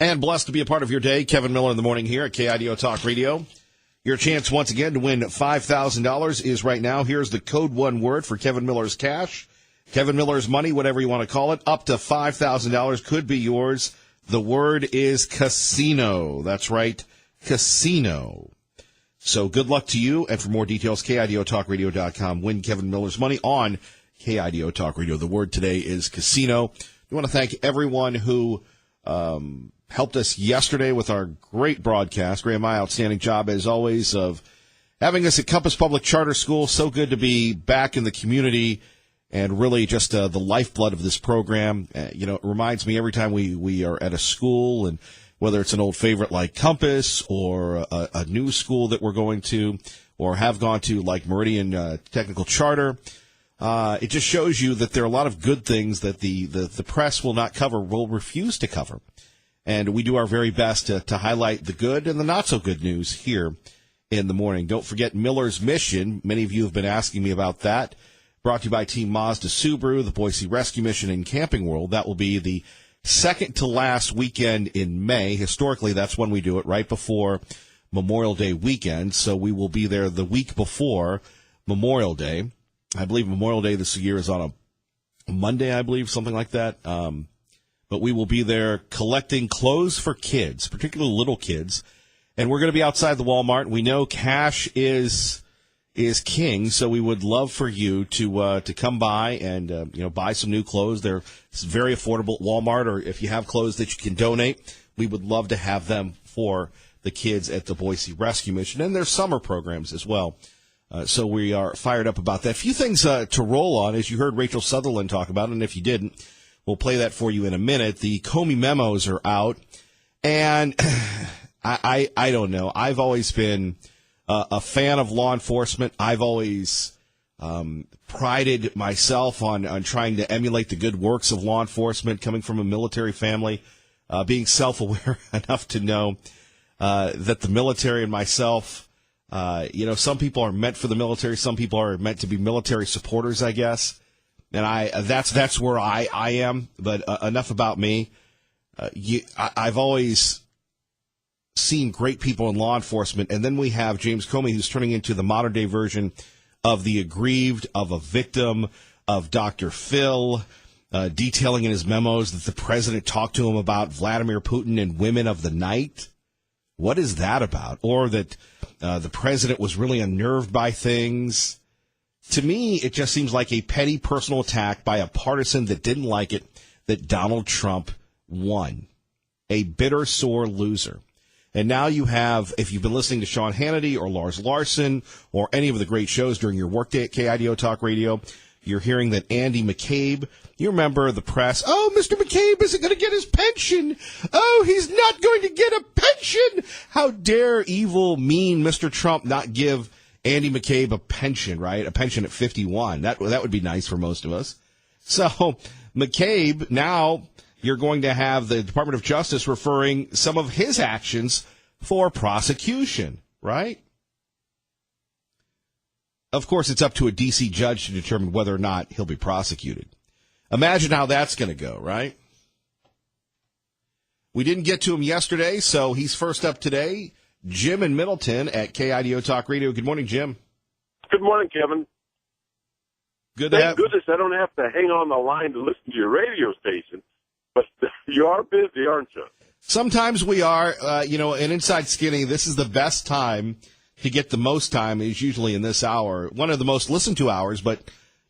And blessed to be a part of your day. Kevin Miller in the morning here at KIDO Talk Radio. Your chance once again to win $5,000 is right now. Here's the code one word for Kevin Miller's cash. Kevin Miller's money, whatever you want to call it, up to $5,000 could be yours. The word is casino. That's right, casino. So good luck to you. And for more details, KIDOTalkRadio.com. Win Kevin Miller's money on KIDO Talk Radio. The word today is casino. We want to thank everyone who helped us yesterday with our great broadcast. Ray and my outstanding job, as always, of having us at Compass Public Charter School. So good to be back in the community and really just the lifeblood of this program. It reminds me every time we are at a school, and whether it's an old favorite like Compass or a new school that we're going to or have gone to like Meridian Technical Charter, it just shows you that there are a lot of good things that the press will not cover, will refuse to cover. And we do our very best to highlight the good and the not-so-good news here in the morning. Don't forget Miller's Mission. Many of you have been asking me about that. Brought to you by Team Mazda Subaru, the Boise Rescue Mission, and Camping World. That will be the second to last weekend in May. Historically, that's when we do it, right before Memorial Day weekend. So we will be there the week before Memorial Day. I believe Memorial Day this year is on a Monday, I believe, something like that. But we will be there collecting clothes for kids, particularly little kids. And we're going to be outside the Walmart. We know cash is king, so we would love for you to come by and buy some new clothes. It's very affordable at Walmart, or if you have clothes that you can donate, we would love to have them for the kids at the Boise Rescue Mission. And there's summer programs as well. So we are fired up about that. A few things to roll on, as you heard Rachel Sutherland talk about, and if you didn't, we'll play that for you in a minute. The Comey memos are out, and I don't know. I've always been a fan of law enforcement. I've always prided myself on trying to emulate the good works of law enforcement, coming from a military family, being self-aware enough to know that the military and myself, some people are meant for the military. Some people are meant to be military supporters, I guess. And that's where I am. But enough about me. I've always seen great people in law enforcement. And then we have James Comey, who's turning into the modern day version of the aggrieved, of a victim, of Dr. Phil, detailing in his memos that the president talked to him about Vladimir Putin and women of the night. What is that about? Or that the president was really unnerved by things. To me, it just seems like a petty personal attack by a partisan that didn't like it that Donald Trump won. A bitter, sore loser. And now you have, if you've been listening to Sean Hannity or Lars Larson or any of the great shows during your workday at KIDO Talk Radio, you're hearing that Andy McCabe, you remember the press, oh, Mr. McCabe isn't going to get his pension. Oh, he's not going to get a pension. How dare evil, mean Mr. Trump not give Andy McCabe a pension, right? A pension at 51. That would be nice for most of us. So McCabe, now you're going to have the Department of Justice referring some of his actions for prosecution, right? Of course, it's up to a D.C. judge to determine whether or not he'll be prosecuted. Imagine how that's going to go, right? We didn't get to him yesterday, so he's first up today. Jim in Middleton at KIDO Talk Radio. Good morning, Jim. Good morning, Kevin. Thank goodness I don't have to hang on the line to listen to your radio station. But you are busy, aren't you? Sometimes we are. And Inside Skinny, this is the best time to get the most time is usually in this hour. One of the most listened to hours, but,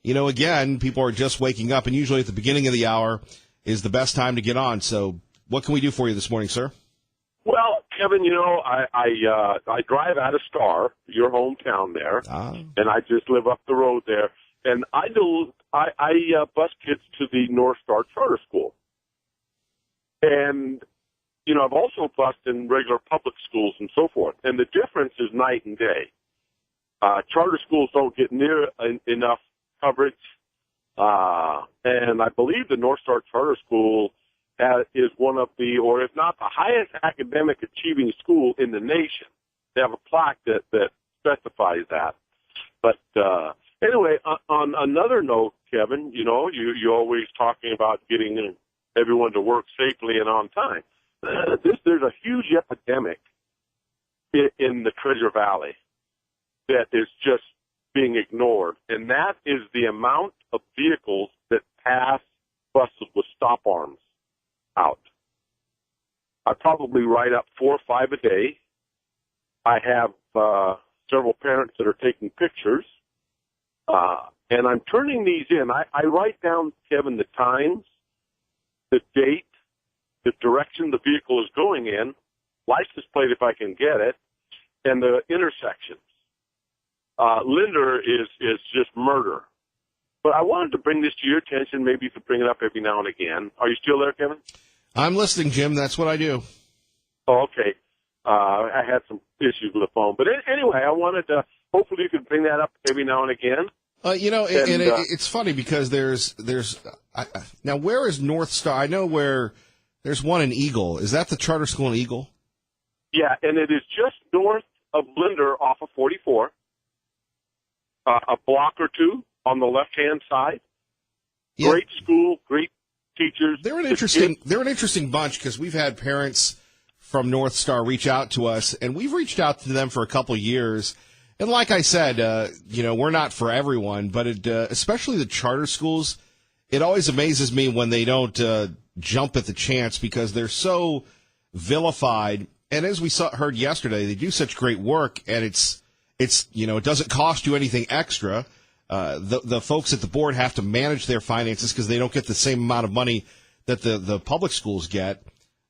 again, people are just waking up, and usually at the beginning of the hour is the best time to get on. So what can we do for you this morning, sir? Well, Kevin, I drive out of Star, your hometown there, and I just live up the road there. And I bus kids to the North Star Charter School. And, I've also bused in regular public schools and so forth. And the difference is night and day. Charter schools don't get near enough coverage. And I believe the North Star Charter School is one of the, or if not the highest academic achieving school in the nation. They have a plaque that specifies that. But anyway, on another note, Kevin, you're always talking about getting everyone to work safely and on time. there's a huge epidemic in the Treasure Valley that is just being ignored, and that is the amount of vehicles that pass buses with stop arms out. I probably write up 4 or 5 a day. I have several parents that are taking pictures, and I'm turning these in. I write down, Kevin, the times, the date, the direction the vehicle is going in, license plate if I can get it, and the intersections. Linder is just murder. But I wanted to bring this to your attention. Maybe you could bring it up every now and again. Are you still there, Kevin? I'm listening, Jim. That's what I do. Oh, okay. I had some issues with the phone. But anyway, I wanted to, hopefully you could bring that up every now and again. It's funny because now where is North Star? I know where there's one in Eagle. Is that the charter school in Eagle? Yeah, and it is just north of Linder off of 44, a block or two on the left-hand side. Yeah. Great school, great teachers. They're an interesting bunch because we've had parents from North Star reach out to us, and we've reached out to them for a couple of years. And like I said, we're not for everyone, but especially the charter schools, it always amazes me when they don't jump at the chance because they're so vilified. And as we heard yesterday, they do such great work, and it doesn't cost you anything extra. The folks at the board have to manage their finances because they don't get the same amount of money that the public schools get.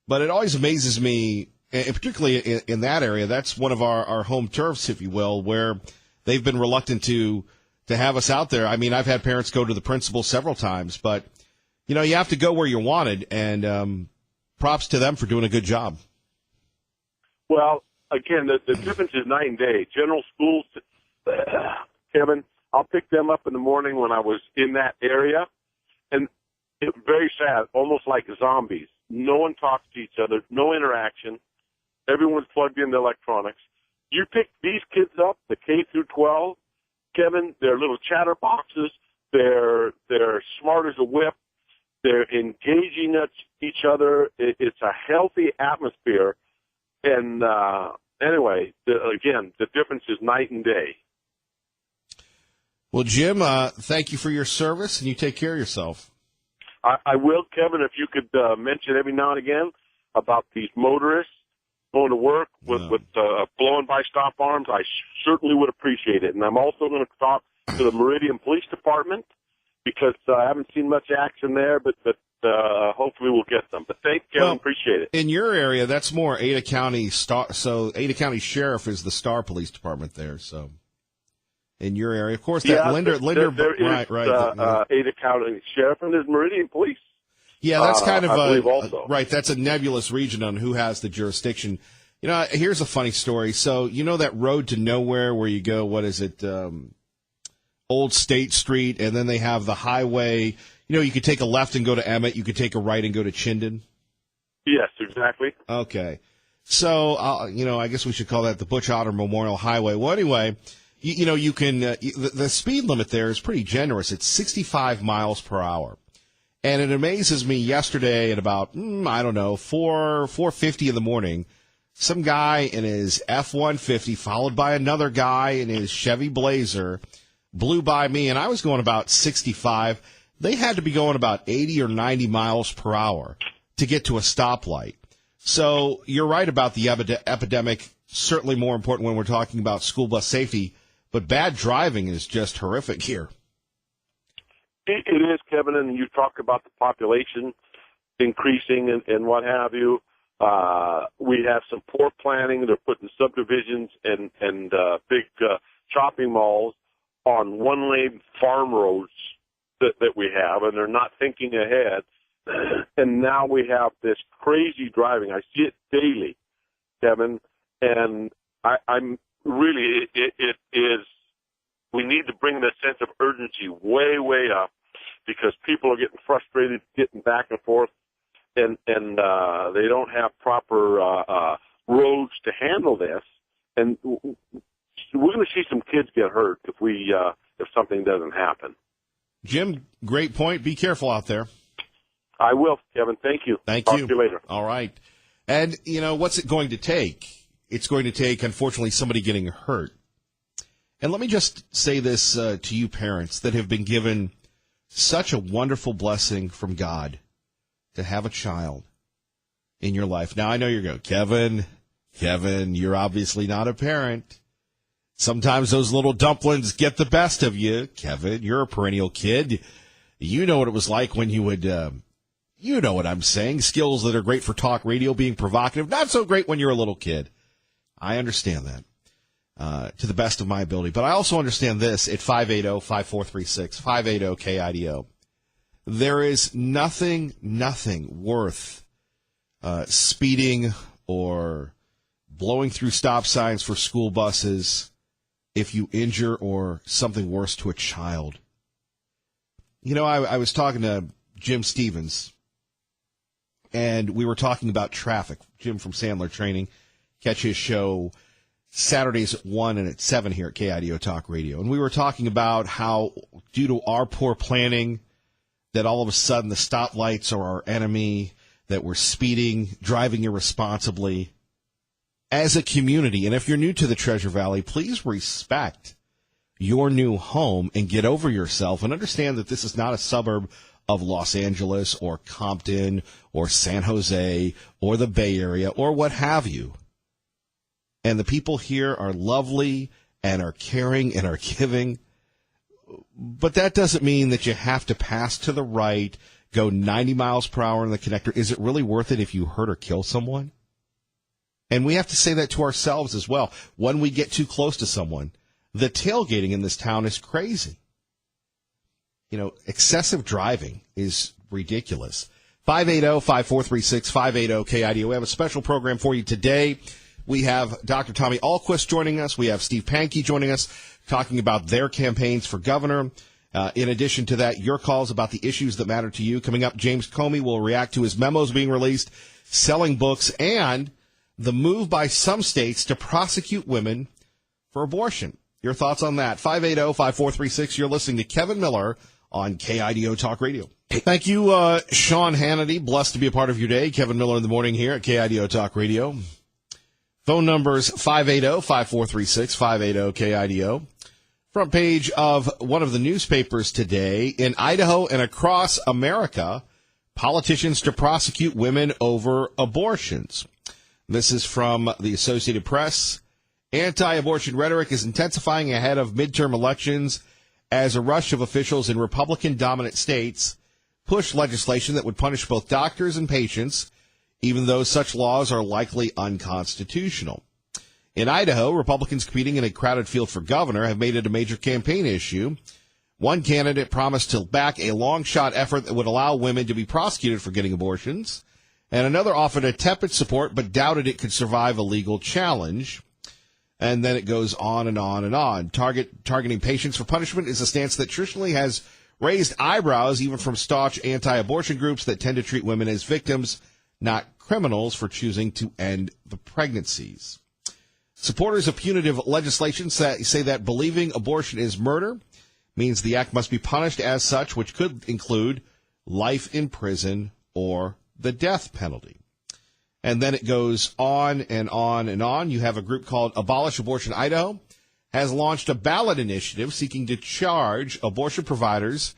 But it always amazes me, and particularly in that area, that's one of our home turfs, if you will, where they've been reluctant to have us out there. I mean, I've had parents go to the principal several times, but, you have to go where you're wanted, and props to them for doing a good job. Well, again, the difference is night and day. General schools, Kevin, I'll pick them up in the morning when I was in that area, and it's very sad, almost like zombies. No one talks to each other, no interaction. Everyone's plugged into electronics. You pick these kids up, the K through 12, Kevin, they're little chatterboxes. They're smart as a whip. They're engaging each other. It's a healthy atmosphere. And anyway, again, the difference is night and day. Well, Jim, thank you for your service, and you take care of yourself. I will, Kevin, if you could mention every now and again about these motorists going to work with blowing by stop arms, I certainly would appreciate it. And I'm also going to talk to the Meridian Police Department because I haven't seen much action there, but hopefully we'll get them. But thank you, Kevin. Appreciate it. In your area, that's more Ada County Star. So Ada County Sheriff is the Star Police Department there. So in your area, of course, that Linder, right. Ada County Sheriff and there's Meridian Police. Yeah, that's kind of right. That's a nebulous region on who has the jurisdiction. Here's a funny story. So that road to nowhere where you go. What is it? Old State Street, and then they have the highway. You could take a left and go to Emmett. You could take a right and go to Chinden. Yes, exactly. Okay. So, I guess we should call that the Butch Otter Memorial Highway. Well, anyway, you can, the speed limit there is pretty generous. It's 65 miles per hour. And it amazes me yesterday at about, 4:50 in the morning, some guy in his F-150 followed by another guy in his Chevy Blazer blew by me, and I was going about 65. They had to be going about 80 or 90 miles per hour to get to a stoplight. So you're right about the epidemic, certainly more important when we're talking about school bus safety, but bad driving is just horrific here. It is, Kevin, and you talked about the population increasing and what have you. We have some poor planning. They're putting subdivisions and big shopping malls on one-lane farm roads that we have, and they're not thinking ahead. And now we have this crazy driving. I see it daily, Kevin, and I'm really, it is, we need to bring the sense of urgency way, way up because people are getting frustrated, getting back and forth, and they don't have proper roads to handle this. And we're going to see some kids get hurt if something doesn't happen. Jim, great point. Be careful out there. I will, Kevin. Thank you. Thank Talk you. to you later. All right. And, what's it going to take? It's going to take, unfortunately, somebody getting hurt. And let me just say this to you parents that have been given such a wonderful blessing from God to have a child in your life. Now, I know you're going, Kevin, you're obviously not a parent. Sometimes those little dumplings get the best of you. Kevin, you're a perennial kid. You know what it was like when you would, you know what I'm saying, skills that are great for talk radio, being provocative, not so great when you're a little kid. I understand that to the best of my ability. But I also understand this at 580-5436, 580-KIDO. There is nothing worth speeding or blowing through stop signs for school buses if you injure or something worse to a child. I was talking to Jim Stevens, and we were talking about traffic. Jim from Sandler Training. Catch his show Saturdays at 1 and at 7 here at KIDO Talk Radio. And we were talking about how, due to our poor planning, that all of a sudden the stoplights are our enemy, that we're speeding, driving irresponsibly as a community. And if you're new to the Treasure Valley, please respect your new home and get over yourself and understand that this is not a suburb of Los Angeles or Compton or San Jose or the Bay Area or what have you. And the people here are lovely and are caring and are giving. But that doesn't mean that you have to pass to the right, go 90 miles per hour in the connector. Is it really worth it if you hurt or kill someone? And we have to say that to ourselves as well. When we get too close to someone, the tailgating in this town is crazy. Excessive driving is ridiculous. 580-5436, 580-KIDO. We have a special program for you today. We have Dr. Tommy Ahlquist joining us. We have Steve Pankey joining us, talking about their campaigns for governor. In addition to that, your calls about the issues that matter to you. Coming up, James Comey will react to his memos being released, selling books, and the move by some states to prosecute women for abortion. Your thoughts on that? 580-5436. You're listening to Kevin Miller on KIDO Talk Radio. Thank you, Sean Hannity. Blessed to be a part of your day. Kevin Miller in the morning here at KIDO Talk Radio. Phone numbers 580-5436, 580-KIDO. Front page of one of the newspapers today. In Idaho and across America, politicians to prosecute women over abortions. This is from the Associated Press. Anti-abortion rhetoric is intensifying ahead of midterm elections as a rush of officials in Republican-dominant states push legislation that would punish both doctors and patients, even though such laws are likely unconstitutional. In Idaho, Republicans competing in a crowded field for governor have made it a major campaign issue. One candidate promised to back a long-shot effort that would allow women to be prosecuted for getting abortions, and another offered a tepid support but doubted it could survive a legal challenge. And then it goes on and on and on. Targeting patients for punishment is a stance that traditionally has raised eyebrows even from staunch anti-abortion groups that tend to treat women as victims, not criminals, for choosing to end the pregnancies. Supporters of punitive legislation say that believing abortion is murder means the act must be punished as such, which could include life in prison or the death penalty. And then it goes on and on and on. You have a group called Abolish Abortion Idaho has launched a ballot initiative seeking to charge abortion providers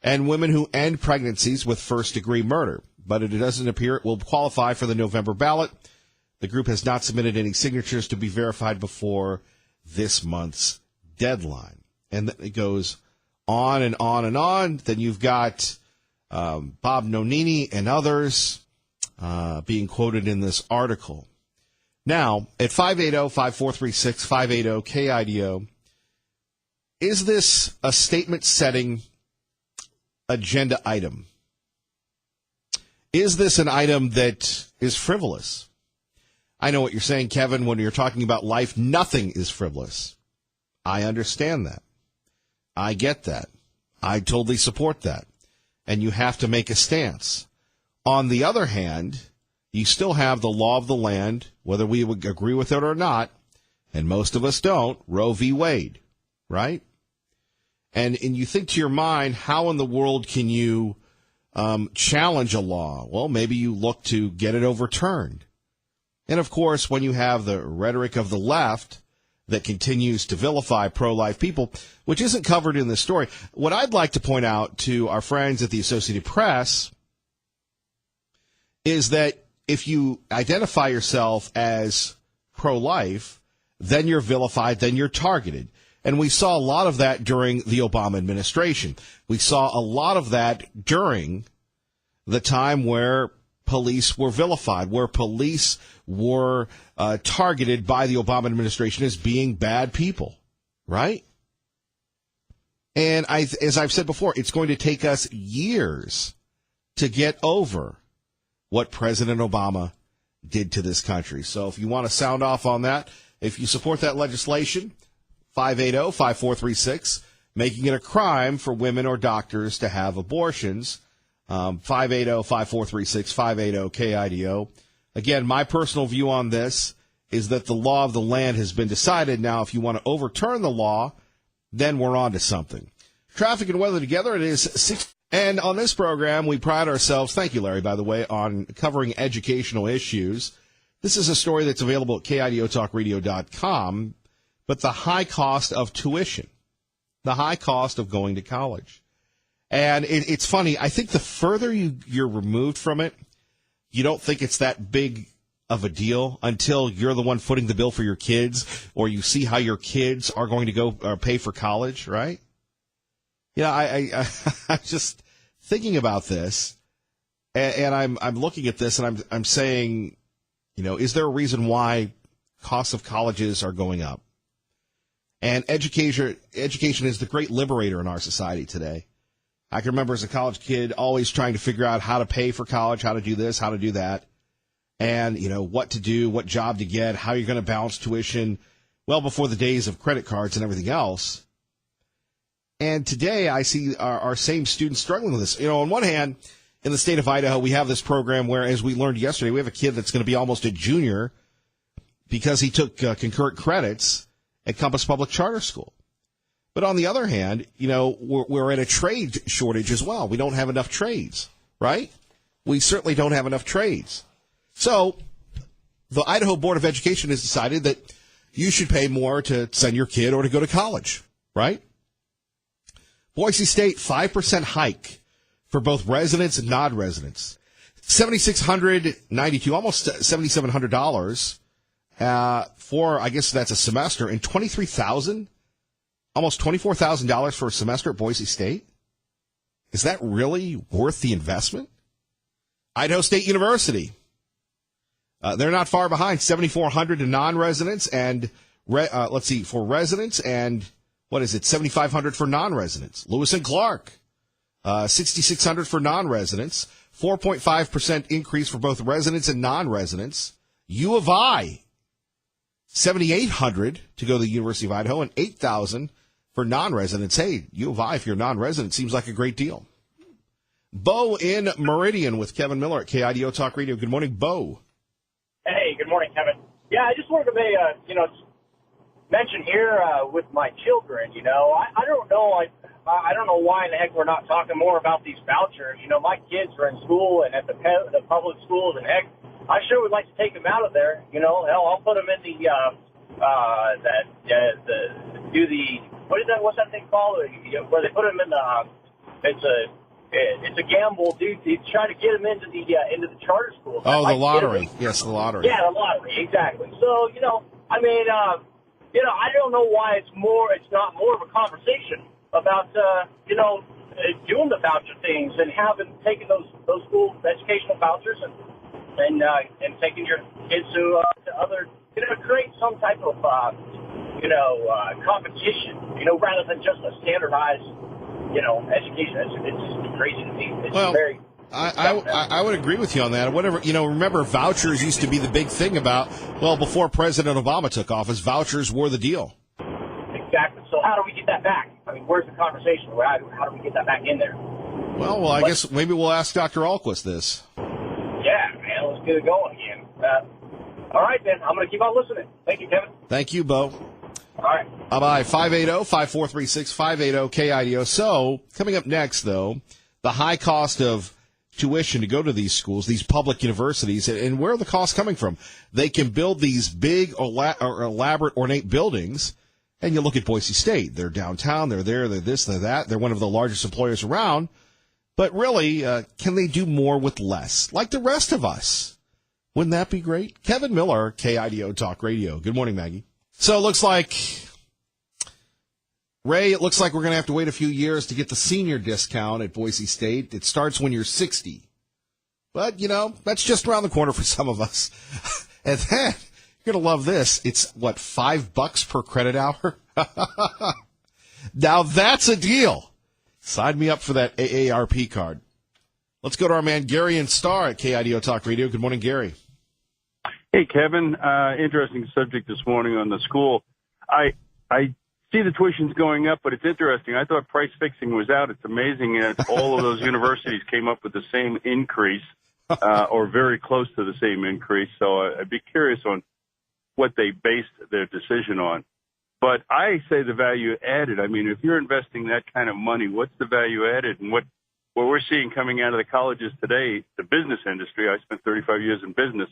and women who end pregnancies with first-degree murder. But it doesn't appear it will qualify for the November ballot. The group has not submitted any signatures to be verified before this month's deadline. And then it goes on and on and on. Then you've got Bob Nonini and others being quoted in this article. Now, at 580-5436, 580-KIDO, is this a statement-setting agenda item? Is this an item that is frivolous? I know what you're saying, Kevin, when you're talking about life, nothing is frivolous. I understand that. I get that. I totally support that. And you have to make a stance. On the other hand, you still have the law of the land, whether we would agree with it or not, and most of us don't, Roe v. Wade, right? And you think to your mind, how in the world can you challenge a law? Well, maybe you look to get it overturned. And, of course, when you have the rhetoric of the left that continues to vilify pro-life people, which isn't covered in this story, what I'd like to point out to our friends at the Associated Press is that if you identify yourself as pro-life, then you're vilified, then you're targeted. And we saw a lot of that during the Obama administration. We saw a lot of that during the time where police were vilified, where police were targeted by the Obama administration as being bad people, right? And as I've said before, it's going to take us years to get over what President Obama did to this country. So if you want to sound off on that, if you support that legislation, 580-5436, making it a crime for women or doctors to have abortions, 580-5436, 580-KIDO. Again, my personal view on this is that the law of the land has been decided. Now, if you want to overturn the law, then we're on to something. Traffic and weather together, it is 6. And on this program, we pride ourselves, thank you, Larry, by the way, on covering educational issues. This is a story that's available at KIDOTalkRadio.com, but the high cost of tuition, the high cost of going to college. And it's funny, I think the further you're removed from it, you don't think it's that big of a deal until you're the one footing the bill for your kids, or you see how your kids are going to go pay for college, right? Yeah, I'm just thinking about this, and I'm looking at this, and I'm saying, you know, is there a reason why costs of colleges are going up? And education is the great liberator in our society today. I can remember as a college kid always trying to figure out how to pay for college, how to do this, how to do that, and, you know, what to do, what job to get, how you're going to balance tuition, well before the days of credit cards and everything else. And today I see our same students struggling with this. You know, on one hand, in the state of Idaho, we have this program where, as we learned yesterday, we have a kid that's going to be almost a junior because he took concurrent credits at Compass Public Charter School. But on the other hand, you know, we're at a trade shortage as well. We don't have enough trades, right? We certainly don't have enough trades. So the Idaho Board of Education has decided that you should pay more to send your kid or to go to college, right? Boise State, 5% hike for both residents and non-residents. $7,692, almost $7,700 for, I guess that's a semester, and $23,000, almost $24,000 for a semester at Boise State. Is that really worth the investment? Idaho State University, they're not far behind, $7,400 to non-residents, and for residents, and what is it, $7,500 for non-residents. Lewis and Clark, $6,600 for non-residents, 4.5% increase for both residents and non-residents. U of I, $7,800 to go to the University of Idaho, and $8,000 for non-residents. Hey, U of I, if you're a non-resident, seems like a great deal. Bo in Meridian with Kevin Miller at KIDO Talk Radio. Good morning, Bo. Hey, good morning, Kevin. Yeah, I just wanted to mention here with my children, I don't know, I don't know why in the heck we're not talking more about these vouchers. My kids are in school and at the public schools, and heck, I sure would like to take them out of there. Hell, I'll put them in what's that thing called? Where they put them in it's a gamble, dude. You try to get them into the charter school. Oh, the lottery. Yes, the lottery. Yeah, the lottery, exactly. So, I don't know why it's not more of a conversation about, doing the voucher things and taking those school educational vouchers and taking your kids to other, create some type of, competition, rather than just a standardized, education. It's just crazy to me. I would agree with you on that. Whatever, remember vouchers used to be the big thing before President Obama took office, vouchers were the deal. Exactly. So how do we get that back? I mean, where's the conversation? How do we get that back in there? Well, I guess maybe we'll ask Dr. Ahlquist this. Yeah, man, let's get it going again. All right, then. I'm going to keep on listening. Thank you, Kevin. Thank you, Bo. All right. Bye-bye. 580-5436, 580-KIDO. So, coming up next, though, the high cost of tuition to go to these schools, these public universities, and where are the costs coming from? They can build these big or elaborate, ornate buildings, and you look at Boise State. They're downtown, they're there, they're this, they're that. They're one of the largest employers around. But really, can they do more with less, like the rest of us? Wouldn't that be great? Kevin Miller, KIDO Talk Radio. Good morning, Maggie. So it looks like, Ray, it looks like we're going to have to wait a few years to get the senior discount at Boise State. It starts when you're 60. But, that's just around the corner for some of us. And then, you're going to love this. It's, $5 per credit hour? Now that's a deal. Sign me up for that AARP card. Let's go to our man Gary and Star at KIDO Talk Radio. Good morning, Gary. Hey, Kevin. Interesting subject this morning on the school. I see the tuition's going up, but it's interesting. I thought price fixing was out. It's amazing that all of those universities came up with the same increase, or very close to the same increase. So I'd be curious on what they based their decision on. But I say the value added. I mean, if you're investing that kind of money, what's the value added? And what we're seeing coming out of the colleges today, the business industry, I spent 35 years in business,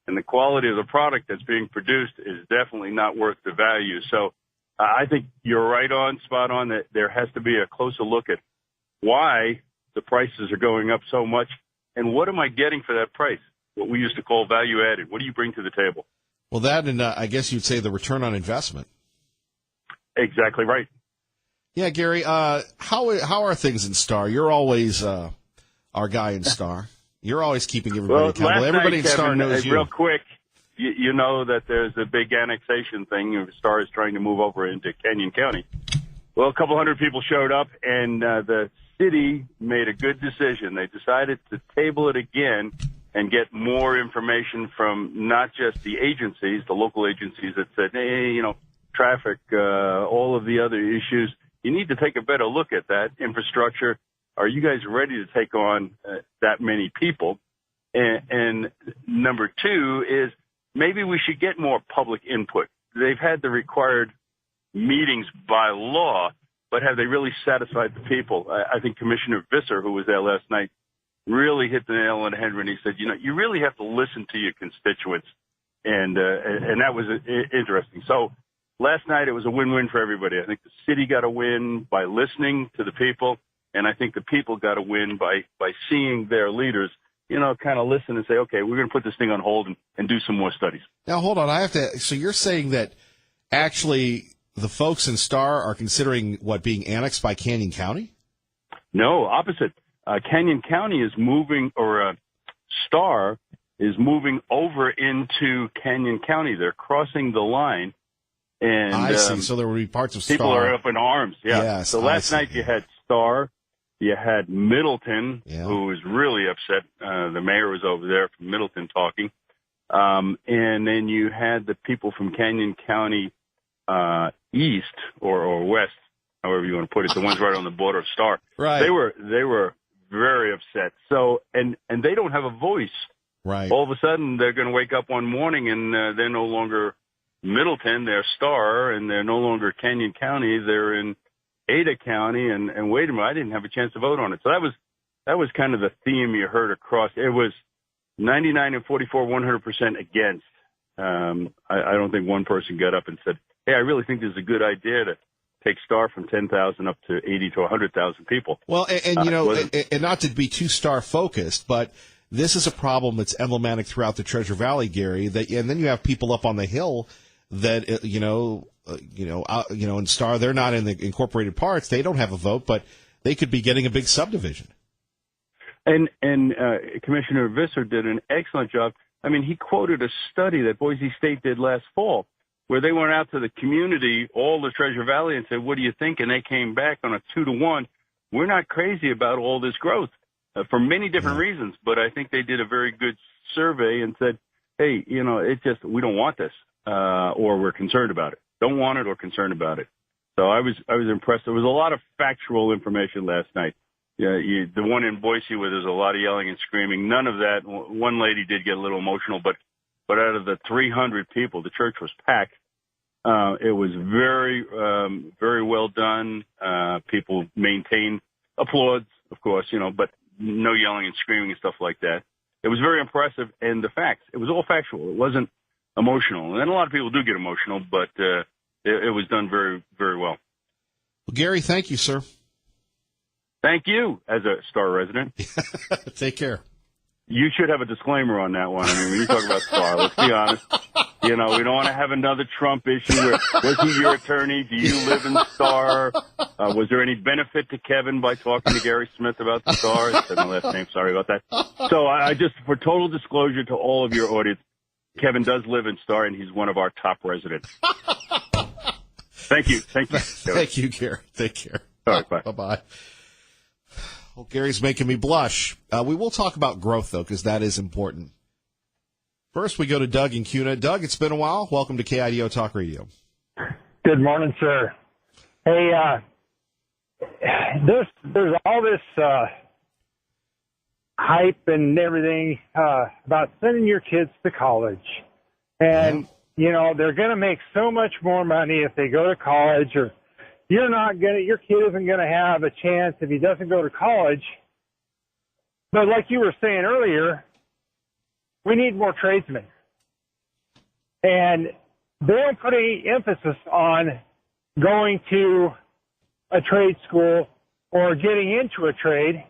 and the quality of the product that's being produced is definitely not worth the value. So I think you're right on, spot on, that there has to be a closer look at why the prices are going up so much, and what am I getting for that price? What we used to call value added. What do you bring to the table? Well, that and I guess you'd say the return on investment. Exactly right. Yeah, Gary, how are things in Star? You're always our guy in Star. You're always keeping everybody accountable. Everybody in Star knows you. Real quick, you know that there's a big annexation thing. Star is trying to move over into Canyon County. Well, a couple hundred people showed up, and the city made a good decision. They decided to table it again and get more information from not just the agencies, the local agencies that said, hey, traffic, all of the other issues. You need to take a better look at that infrastructure. Are you guys ready to take on that many people? And number two is maybe we should get more public input. They've had the required meetings by law, but have they really satisfied the people? I think Commissioner Visser, who was there last night, really hit the nail on the head when he said, you really have to listen to your constituents. And that was interesting. So last night, it was a win-win for everybody. I think the city got a win by listening to the people, and I think the people got a win by seeing their leaders, kind of listen and say, okay, we're going to put this thing on hold and do some more studies. Now, hold on. So you're saying that actually the folks in Star are considering being annexed by Canyon County? No, opposite. Canyon County is moving, or Star is moving over into Canyon County. They're crossing the line. And I see. So there will be parts of Star. People are up in arms. Yeah. Yes, so last night you had Star, you had Middleton, who was really upset. The mayor was over there from Middleton talking. And then you had the people from Canyon County East or West, however you want to put it, the ones right on the border of Star. Right. They were very upset. So and they don't have a voice. Right. All of a sudden they're going to wake up one morning and they're no longer Middleton, they're Star, and they're no longer Canyon County. They're in Ada County, and wait a minute, I didn't have a chance to vote on it. So that was kind of the theme you heard across. It was 99 and 44, 100% against. I don't think one person got up and said, hey, I really think this is a good idea to take Star from 10,000 up to 80 to 100,000 people. Well, and not to be too Star focused, but this is a problem that's emblematic throughout the Treasure Valley, Gary. And then you have people up on the hill that in Star, they're not in the incorporated parts. They don't have a vote, but they could be getting a big subdivision. And Commissioner Visser did an excellent job. I mean, he quoted a study that Boise State did last fall, where they went out to the community, all the Treasure Valley, and said, "What do you think?" And they came back on a 2-to-1. We're not crazy about all this growth for many different reasons, but I think they did a very good survey and said, "Hey, we don't want this." Or we're concerned about it. Don't want it or concerned about it. So I was impressed. There was a lot of factual information last night. Yeah, the one in Boise where there's a lot of yelling and screaming, none of that. One lady did get a little emotional, but out of the 300 people, the church was packed. It was very, very well done. People maintained applauds, of course, but no yelling and screaming and stuff like that. It was very impressive, and the facts, it was all factual. It wasn't emotional. And a lot of people do get emotional, but it was done very, very well. Well, Gary, thank you, sir. Thank you, as a Star resident. Take care. You should have a disclaimer on that one. I mean, when you talk about Star, let's be honest. You know, we don't want to have another Trump issue where, was he your attorney? Do you live in Star? Was there any benefit to Kevin by talking to Gary Smith about the Star? I said my last name. Sorry about that. So I just, for total disclosure to all of your audience, Kevin does live in Star, and he's one of our top residents. Thank you. Thank you. Thank you, Gary. Take care. All right, bye. Bye-bye. Well, Gary's making me blush. We will talk about growth, though, because that is important. First, we go to Doug in Cuna. Doug, it's been a while. Welcome to KIDO Talk Radio. Good morning, sir. Hey, there's all this hype and everything about sending your kids to college. And, you know, they're going to make so much more money if they go to college, or your kid isn't going to have a chance if he doesn't go to college. But like you were saying earlier, we need more tradesmen. And they don't put any emphasis on going to a trade school or getting into a trade.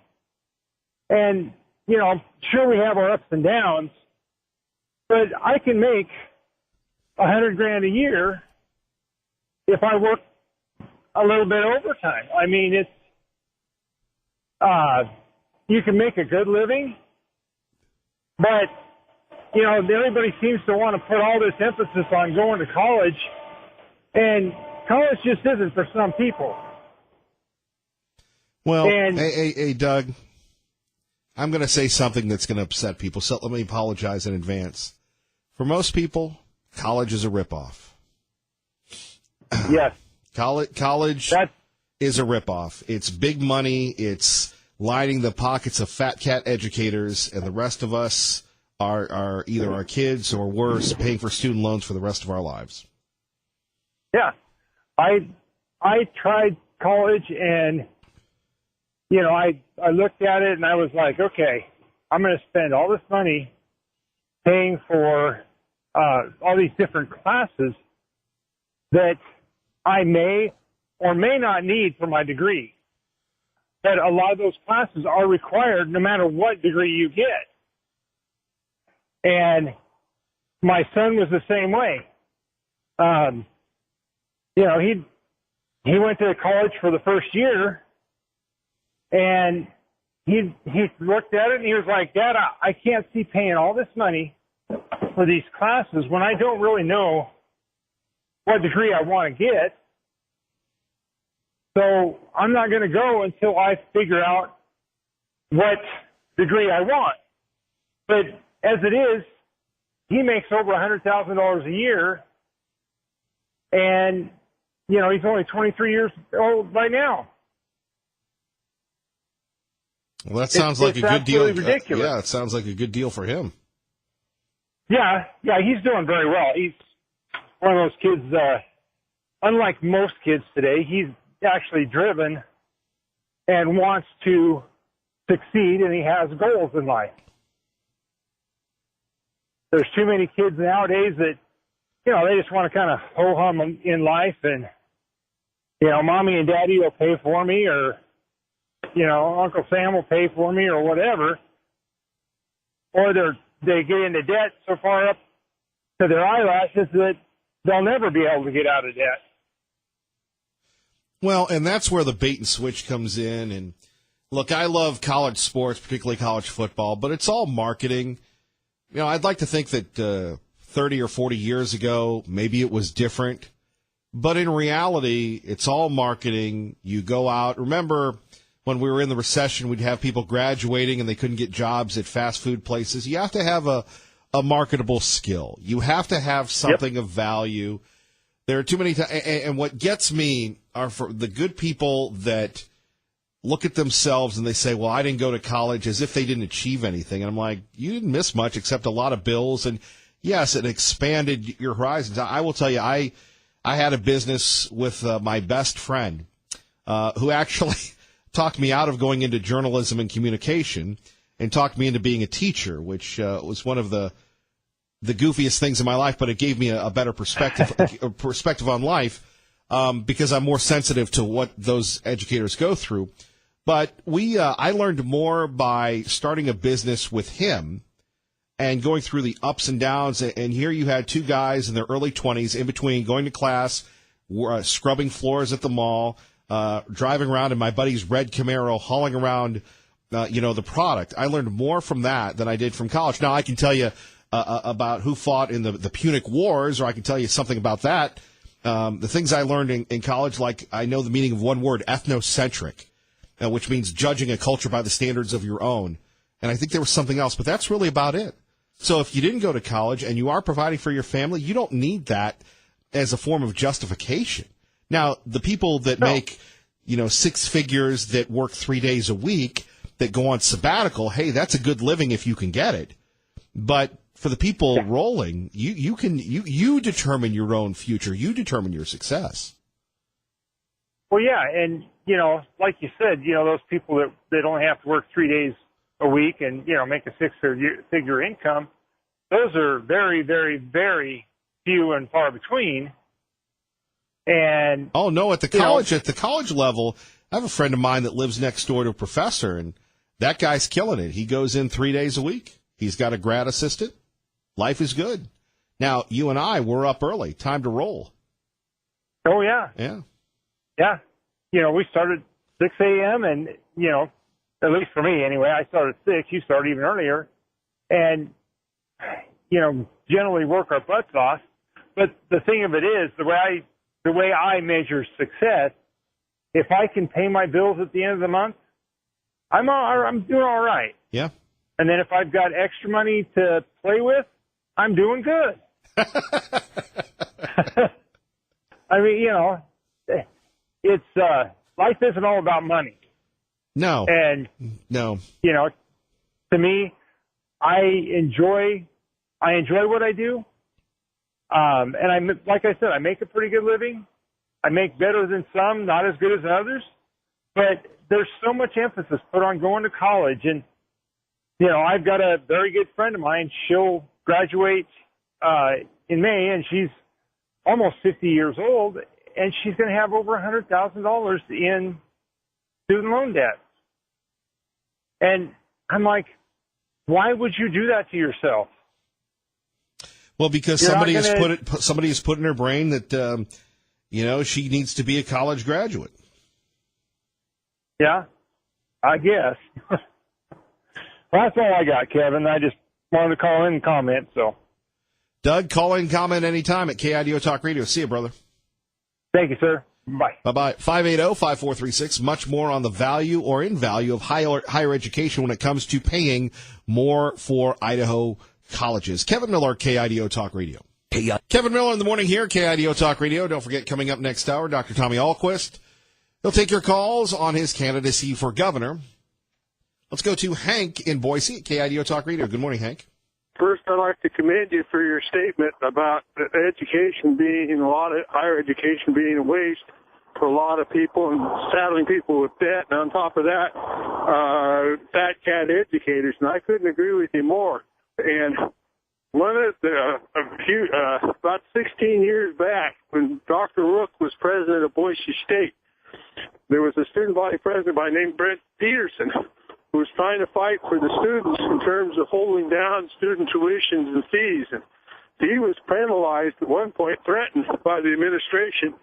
And, you know, sure, we have our ups and downs, but I can make $100,000 a year if I work a little bit overtime. I mean, it's, you can make a good living, but, you know, everybody seems to want to put all this emphasis on going to college, and college just isn't for some people. Well, hey, Doug, I'm going to say something that's going to upset people, so let me apologize in advance. For most people, college is a ripoff. Yes. College is a ripoff. It's big money. It's lining the pockets of fat cat educators, and the rest of us are either our kids or worse, paying for student loans for the rest of our lives. Yeah. I tried college, and, you know, I looked at it and I was like, okay, I'm going to spend all this money paying for all these different classes that I may or may not need for my degree. But a lot of those classes are required no matter what degree you get. And my son was the same way. You know, he went to college for the first year, and he looked at it and he was like, Dad, I can't see paying all this money for these classes when I don't really know what degree I want to get. So I'm not going to go until I figure out what degree I want. But as it is, he makes over $100,000 a year, and, you know, he's only 23 years old right now. Well, that sounds like a good deal. Ridiculous. Yeah, it sounds like a good deal for him. Yeah, he's doing very well. He's one of those kids, unlike most kids today, he's actually driven and wants to succeed, and he has goals in life. There's too many kids nowadays that, you know, they just want to kind of ho-hum in life, and, you know, Mommy and Daddy will pay for me, or, you know, Uncle Sam will pay for me, or whatever. Or they get into debt so far up to their eyelashes that they'll never be able to get out of debt. Well, and that's where the bait and switch comes in. And look, I love college sports, particularly college football, but it's all marketing. You know, I'd like to think that 30 or 40 years ago, maybe it was different. But in reality, it's all marketing. You go out. Remember when we were in the recession, we'd have people graduating and they couldn't get jobs at fast food places. You have to have a marketable skill. You have to have something of value. There are too many times. And what gets me are for the good people that look at themselves and they say, well, I didn't go to college, as if they didn't achieve anything. And I'm like, you didn't miss much except a lot of bills. And yes, it expanded your horizons. I will tell you, I had a business with my best friend who actually talked me out of going into journalism and communication and talked me into being a teacher, which was one of the goofiest things in my life, but it gave me a better perspective on life because I'm more sensitive to what those educators go through. But I learned more by starting a business with him and going through the ups and downs. And here you had two guys in their early 20s in between going to class, scrubbing floors at the mall, driving around in my buddy's red Camaro, hauling around, the product. I learned more from that than I did from college. Now, I can tell you about who fought in the Punic Wars, or I can tell you something about that. The things I learned in college, like I know the meaning of one word, ethnocentric, which means judging a culture by the standards of your own. And I think there was something else, but that's really about it. So if you didn't go to college and you are providing for your family, you don't need that as a form of justification. Now, the people that make, six figures, that work 3 days a week, that go on sabbatical, hey, that's a good living if you can get it. But for the people rolling, you determine your own future. You determine your success. Well, yeah, and like you said, those people that only have to work 3 days a week and make a six-figure income, those are very, very, very few and far between. And oh no, at the college level, I have a friend of mine that lives next door to a professor, and that guy's killing it. He goes in 3 days a week. He's got a grad assistant. Life is good. Now, you and I, we're up early. Time to roll. Oh, yeah. Yeah. Yeah. We started 6 a.m. and, at least for me anyway, I started at 6. You started even earlier. And, generally work our butts off. But the thing of it is, the way I measure success, if I can pay my bills at the end of the month, I'm doing all right. Yeah. And then if I've got extra money to play with, I'm doing good. I mean, it's life isn't all about money. No. And no. To me, I enjoy what I do. And like I said, I make a pretty good living. I make better than some, not as good as others. But there's so much emphasis put on going to college. And, I've got a very good friend of mine. She'll graduate in May, and she's almost 50 years old, and she's going to have over $100,000 in student loan debt. And I'm like, why would you do that to yourself? Well, because somebody has put in her brain that she needs to be a college graduate. Yeah, I guess. Well, that's all I got, Kevin. I just wanted to call in and comment. So, Doug, call in, comment anytime at KIDO Talk Radio. See you, brother. Thank you, sir. Bye. Bye-bye. 580-5436. Much more on the value or in value of higher education when it comes to paying more for Idaho colleges. Kevin Miller, KIDO Talk Radio. Kevin Miller in the morning here, KIDO Talk Radio. Don't forget, coming up next hour, Dr. Tommy Ahlquist. He'll take your calls on his candidacy for governor. Let's go to Hank in Boise at KIDO Talk Radio. Good morning, Hank. First, I'd like to commend you for your statement about education being higher education being a waste for a lot of people and saddling people with debt. And on top of that, fat cat educators. And I couldn't agree with you more. And one of about 16 years back, when Dr. Rook was president of Boise State, there was a student body president by the name of Brent Peterson, who was trying to fight for the students in terms of holding down student tuitions and fees. And he was penalized at one point, threatened by the administration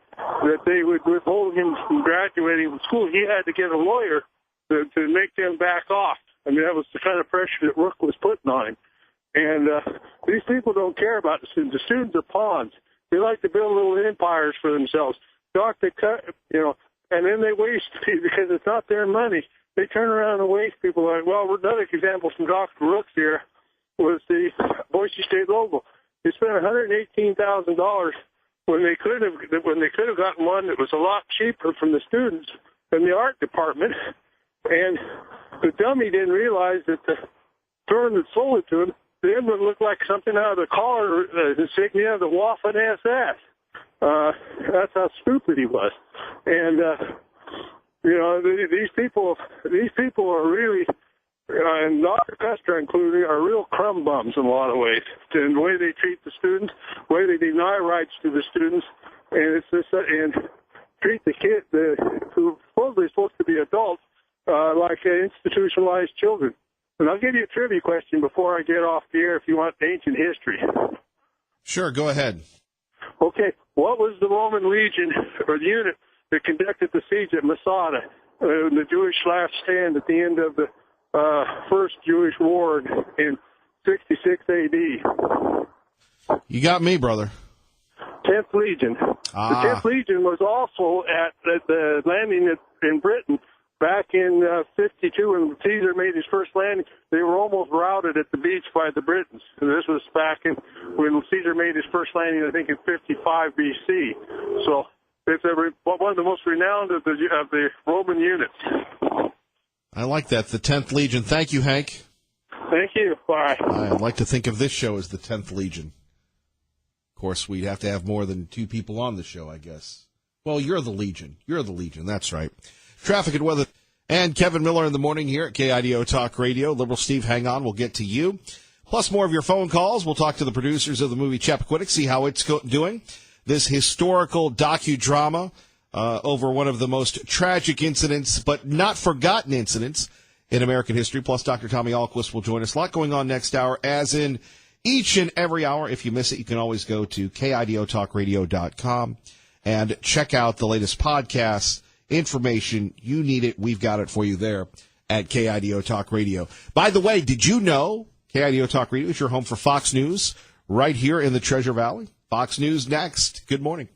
that they would withhold him from graduating from school. He had to get a lawyer to make them back off. I mean, that was the kind of pressure that Rook was putting on him. And these people don't care about the students. The students are pawns. They like to build little empires for themselves. And then they waste because it's not their money. They turn around and waste people. Another example from Dr. Rook's here was the Boise State logo. They spent $118,000 when they could have gotten one that was a lot cheaper from the students than the art department. And the dummy didn't realize that the firm that sold it to him, the emblem looked like something out of the collar, the insignia of the Waffen SS. That's how stupid he was. And You know, these people are really, and Dr. Custer included, are real crumb bums in a lot of ways. In the way they treat the students, the way they deny rights to the students, and it's just and treat the kids who supposedly supposed to be adults like institutionalized children. And I'll give you a trivia question before I get off the air if you want ancient history. Sure, go ahead. Okay, what was the Roman legion or the unit that conducted the siege at Masada, the Jewish last stand at the end of the First Jewish War in 66 A.D.? You got me, brother. 10th Legion. The 10th Legion was also at the landing in Britain back in 52 when Caesar made his first landing. They were almost routed at the beach by the Britons. And this was back in when Caesar made his first landing, I think, in 55 B.C. So it's one of the most renowned of the Roman units. I like that, the 10th Legion. Thank you, Hank. Thank you. Bye. I'd like to think of this show as the 10th Legion. Of course, we'd have to have more than 2 people on the show, I guess. Well, you're the Legion. You're the Legion. That's right. Traffic and weather. And Kevin Miller in the morning here at KIDO Talk Radio. Liberal Steve, hang on. We'll get to you. Plus more of your phone calls. We'll talk to the producers of the movie Chappaquiddick, see how it's doing. This historical docudrama over one of the most tragic incidents, but not forgotten incidents in American history. Plus, Dr. Tommy Ahlquist will join us. A lot going on next hour, as in each and every hour. If you miss it, you can always go to KIDOTalkRadio.com and check out the latest podcasts, information. You need it. We've got it for you there at KIDO Talk Radio. By the way, did you know KIDO Talk Radio is your home for Fox News right here in the Treasure Valley? Fox News next. Good morning.